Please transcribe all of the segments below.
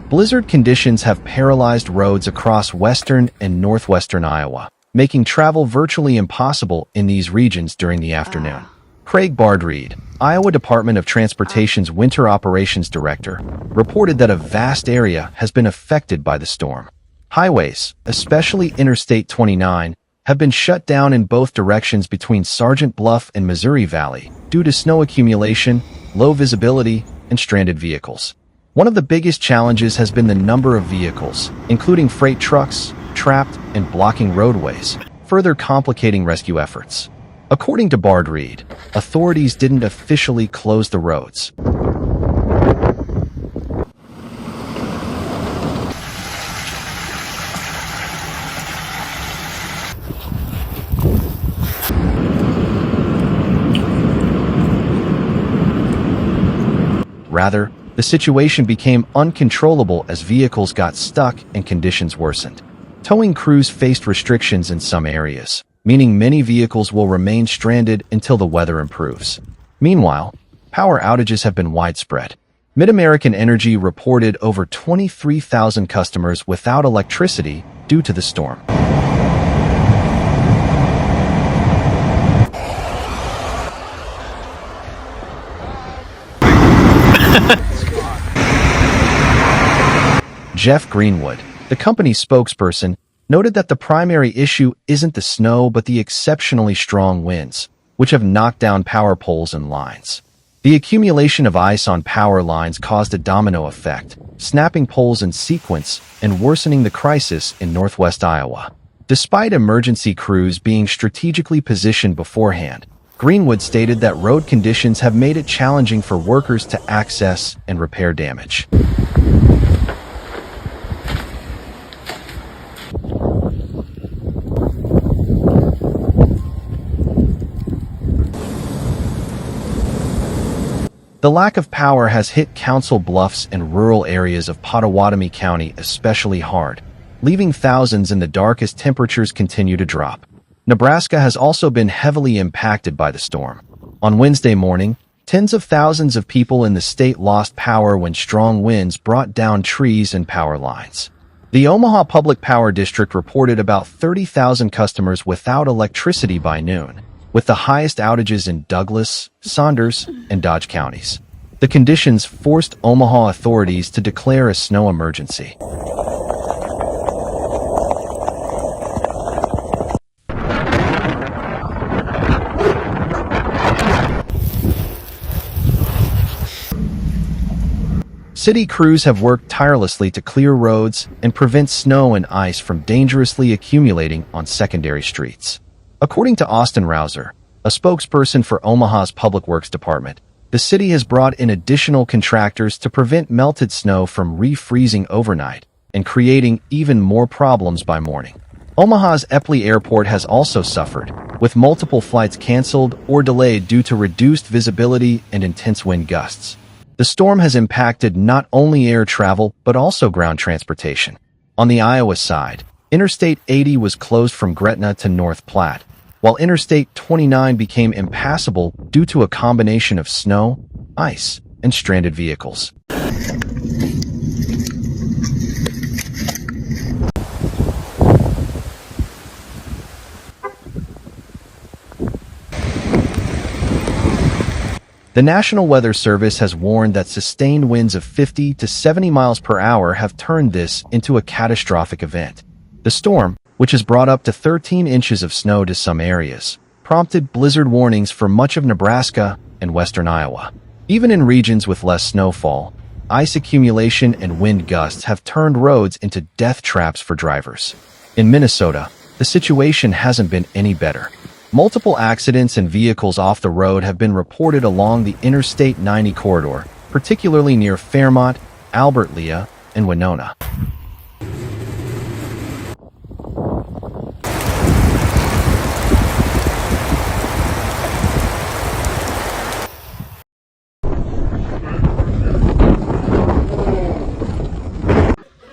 Blizzard conditions have paralyzed roads across western and northwestern Iowa, making travel virtually impossible in these regions during the afternoon. Craig Bard-Reed, Iowa Department of Transportation's Winter Operations Director, reported that a vast area has been affected by the storm. Highways, especially Interstate 29, have been shut down in both directions between Sergeant Bluff and Missouri Valley due to snow accumulation, low visibility, and stranded vehicles. One of the biggest challenges has been the number of vehicles, including freight trucks, trapped and blocking roadways, further complicating rescue efforts. According to Bard-Reed, authorities didn't officially close the roads. Rather, the situation became uncontrollable as vehicles got stuck and conditions worsened. Towing crews faced restrictions in some areas, meaning many vehicles will remain stranded until the weather improves. Meanwhile, power outages have been widespread. Mid-American Energy reported over 23,000 customers without electricity due to the storm. Jeff Greenwood, the company's spokesperson, noted that the primary issue isn't the snow but the exceptionally strong winds, which have knocked down power poles and lines. The accumulation of ice on power lines caused a domino effect, snapping poles in sequence and worsening the crisis in northwest Iowa. Despite emergency crews being strategically positioned beforehand, Greenwood stated that road conditions have made it challenging for workers to access and repair damage. The lack of power has hit Council Bluffs and rural areas of Pottawatomie County especially hard, leaving thousands in the dark as temperatures continue to drop. Nebraska has also been heavily impacted by the storm. On Wednesday morning, tens of thousands of people in the state lost power when strong winds brought down trees and power lines. The Omaha Public Power District reported about 30,000 customers without electricity by noon, with the highest outages in Douglas, Saunders, and Dodge counties. The conditions forced Omaha authorities to declare a snow emergency. City crews have worked tirelessly to clear roads and prevent snow and ice from dangerously accumulating on secondary streets. According to Austin Rouser, a spokesperson for Omaha's Public Works Department, the city has brought in additional contractors to prevent melted snow from refreezing overnight and creating even more problems by morning. Omaha's Epley Airport has also suffered, with multiple flights canceled or delayed due to reduced visibility and intense wind gusts. The storm has impacted not only air travel but also ground transportation. On the Iowa side, Interstate 80 was closed from Gretna to North Platte, while Interstate 29 became impassable due to a combination of snow, ice, and stranded vehicles. The National Weather Service has warned that sustained winds of 50 to 70 miles per hour have turned this into a catastrophic event. The storm, which has brought up to 13 inches of snow to some areas, prompted blizzard warnings for much of Nebraska and western Iowa. Even in regions with less snowfall, ice accumulation and wind gusts have turned roads into death traps for drivers. In Minnesota, the situation hasn't been any better. Multiple accidents and vehicles off the road have been reported along the Interstate 90 corridor, particularly near Fairmont, Albert Lea, and Winona.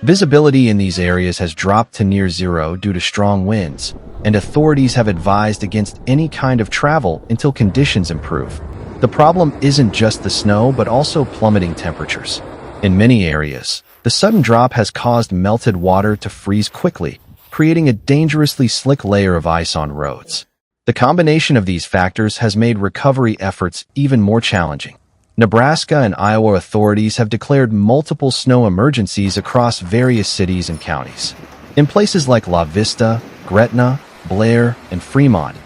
Visibility in these areas has dropped to near zero due to strong winds, and authorities have advised against any kind of travel until conditions improve. The problem isn't just the snow but also plummeting temperatures. In many areas, The sudden drop has caused melted water to freeze quickly, creating a dangerously slick layer of ice on roads. The combination of these factors has made recovery efforts even more challenging. Nebraska and Iowa authorities have declared multiple snow emergencies across various cities and counties. In places like La Vista, Gretna, Blair, and Fremont,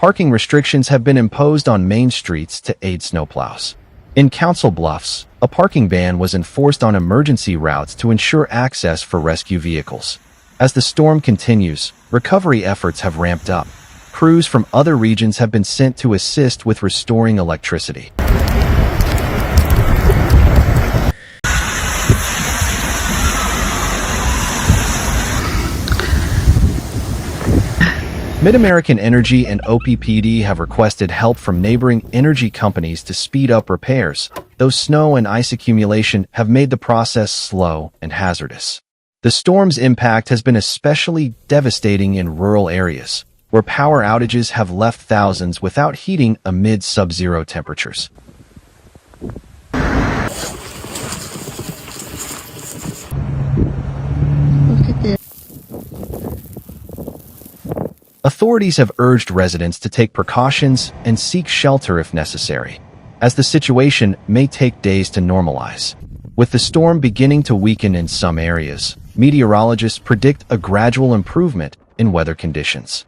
parking restrictions have been imposed on main streets to aid snowplows. In Council Bluffs, a parking ban was enforced on emergency routes to ensure access for rescue vehicles. As the storm continues, recovery efforts have ramped up. Crews from other regions have been sent to assist with restoring electricity. Mid-American Energy and OPPD have requested help from neighboring energy companies to speed up repairs, though snow and ice accumulation have made the process slow and hazardous. The storm's impact has been especially devastating in rural areas, where power outages have left thousands without heating amid sub-zero temperatures. Authorities have urged residents to take precautions and seek shelter if necessary, as the situation may take days to normalize. With the storm beginning to weaken in some areas, meteorologists predict a gradual improvement in weather conditions.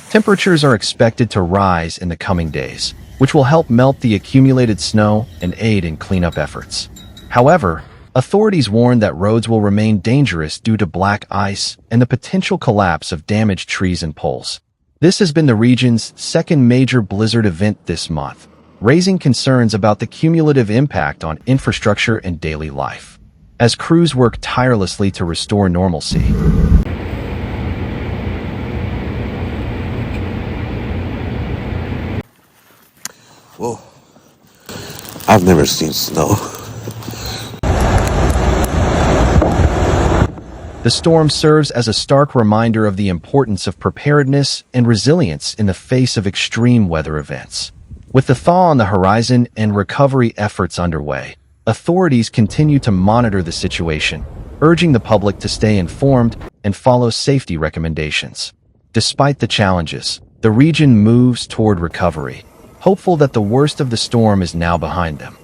Temperatures are expected to rise in the coming days, which will help melt the accumulated snow and aid in cleanup efforts. However, authorities warn that roads will remain dangerous due to black ice and the potential collapse of damaged trees and poles. This has been the region's second major blizzard event this month, raising concerns about the cumulative impact on infrastructure and daily life. As crews work tirelessly to restore normalcy, Whoa. I've never seen snow. the storm serves as a stark reminder of the importance of preparedness and resilience in the face of extreme weather events. With the thaw on the horizon and recovery efforts underway, authorities continue to monitor the situation, urging the public to stay informed and follow safety recommendations. Despite the challenges, the region moves toward recovery, hopeful that the worst of the storm is now behind them.